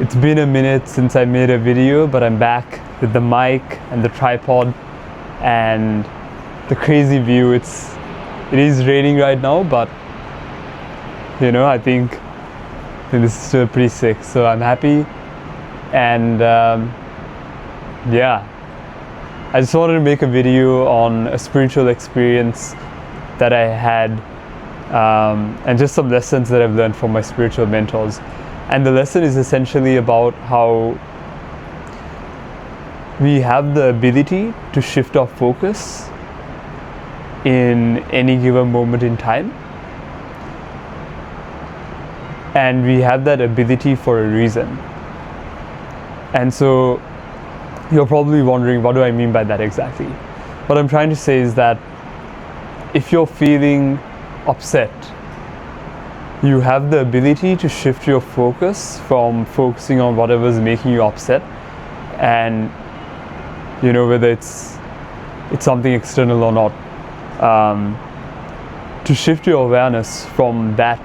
It's been a minute since I made a video, but I'm back with the mic and the tripod and the crazy view. It is raining right now, but I think this is still pretty sick, so I'm happy. And I just wanted to make a video on a spiritual experience that I had, and just some lessons that I've learned from my spiritual mentors. And the lesson is essentially about how we have the ability to shift our focus in any given moment in time, and we have that ability for a reason. And so you're probably wondering, what do I mean by that exactly? What I'm trying to say is that if you're feeling upset, you have the ability to shift your focus from focusing on whatever's making you upset, and whether it's something external or not, to shift your awareness from that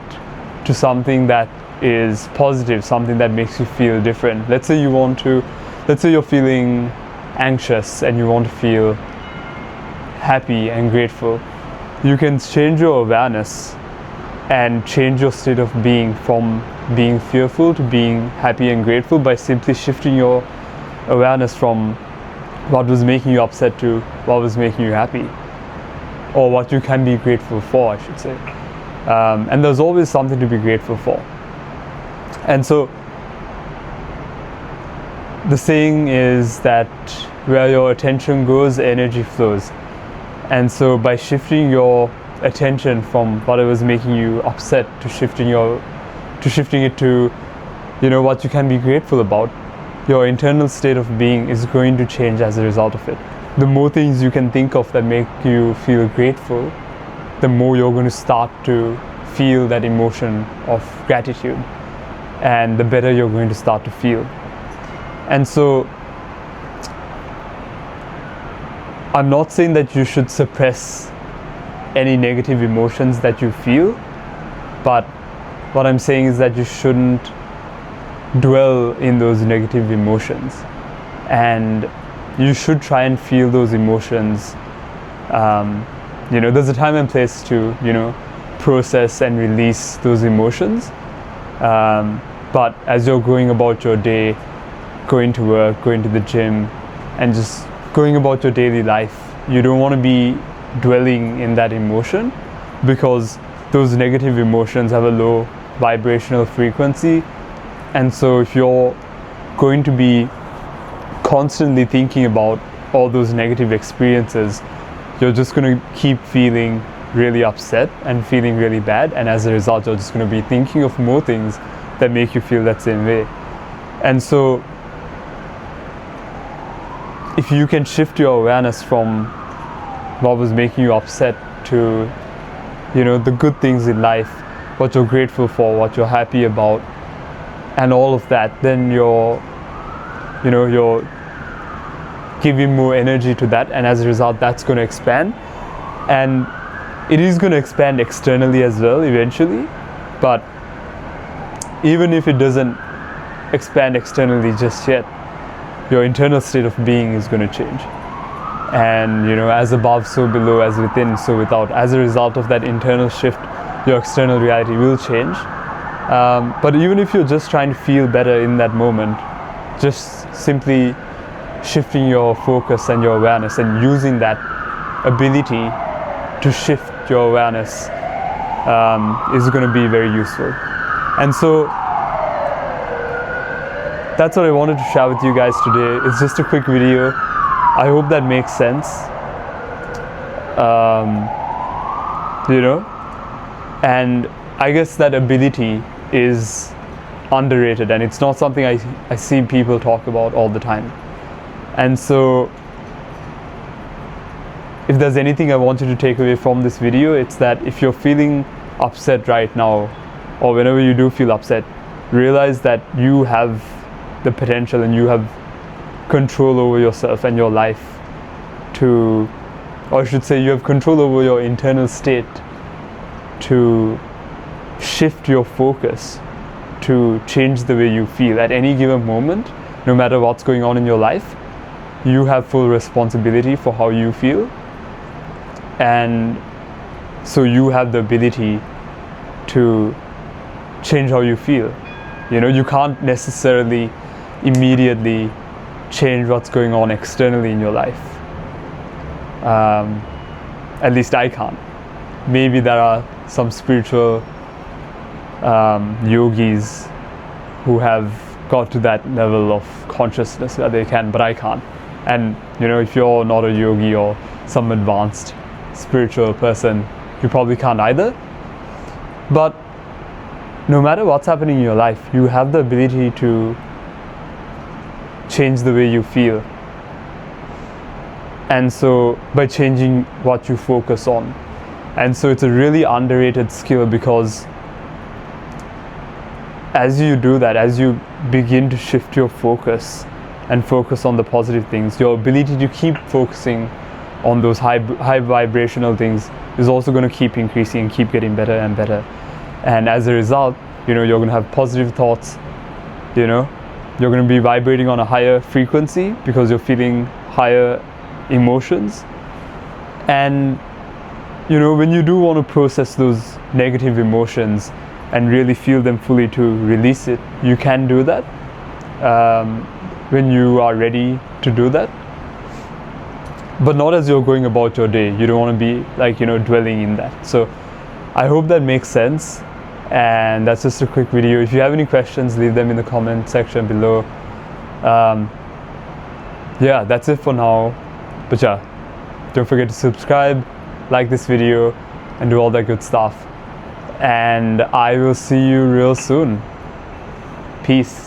to something that is positive, something that makes you feel different. Let's say you're feeling anxious and you want to feel happy and grateful. You can change your awareness and change your state of being from being fearful to being happy and grateful by simply shifting your awareness from what was making you upset to what was making you happy, or what you can be grateful for, I should say. And there's always something to be grateful for. And so the saying is that where your attention goes, energy flows. And so by shifting your attention from whatever's making you upset to shifting it to what you can be grateful about, your internal state of being is going to change as a result of it. The more things you can think of that make you feel grateful, the more you're going to start to feel that emotion of gratitude, and the better you're going to start to feel. And so I'm not saying that you should suppress any negative emotions that you feel, but what I'm saying is that you shouldn't dwell in those negative emotions, and you should try and feel those emotions. There's a time and place to process and release those emotions, but as you're going about your day, going to work, going to the gym, and just going about your daily life, you don't want to be dwelling in that emotion, because those negative emotions have a low vibrational frequency. And so if you're going to be constantly thinking about all those negative experiences, you're just going to keep feeling really upset and feeling really bad, and as a result you're just going to be thinking of more things that make you feel that same way. And so if you can shift your awareness from what was making you upset to the good things in life, what you're grateful for, what you're happy about, and all of that, then you're giving more energy to that, and as a result that's going to expand, and it is going to expand externally as well eventually. But even if it doesn't expand externally just yet, your internal state of being is going to change. And as above, so below, as within, so without. As a result of that internal shift, your external reality will change. But even if you're just trying to feel better in that moment, just simply shifting your focus and your awareness and using that ability to shift your awareness is going to be very useful. And so that's what I wanted to share with you guys today. It's just a quick video. I hope that makes sense. And I guess that ability is underrated, and it's not something I see people talk about all the time. And so if there's anything I want you to take away from this video, it's that if you're feeling upset right now, or whenever you do feel upset, realize that you have the potential and you have control over yourself and your life to, or I should say you have control over your internal state to shift your focus to change the way you feel at any given moment. No matter what's going on in your life, you have full responsibility for how you feel, and so you have the ability to change how you feel. You know, you can't necessarily immediately change what's going on externally in your life. At least I can't. Maybe there are some spiritual yogis who have got to that level of consciousness where they can, but I can't. And you know, if you're not a yogi or some advanced spiritual person, you probably can't either. But no matter what's happening in your life, you have the ability to change the way you feel. And so by changing what you focus on. And so it's a really underrated skill, because as you do that, as you begin to shift your focus and focus on the positive things, your ability to keep focusing on those high vibrational things is also going to keep increasing and keep getting better and better. And as a result, you know, you're going to have positive thoughts, you know, you're going to be vibrating on a higher frequency because you're feeling higher emotions. And you know, when you do want to process those negative emotions and really feel them fully to release it, you can do that when you are ready to do that. But not as you're going about your day. You don't want to be like, you know, dwelling in that. So I hope that makes sense. And that's just a quick video. If you have any questions, leave them in the comment section below. Yeah, that's it for now. But yeah, don't forget to subscribe, like this video, and do all that good stuff. And I will see you real soon. Peace.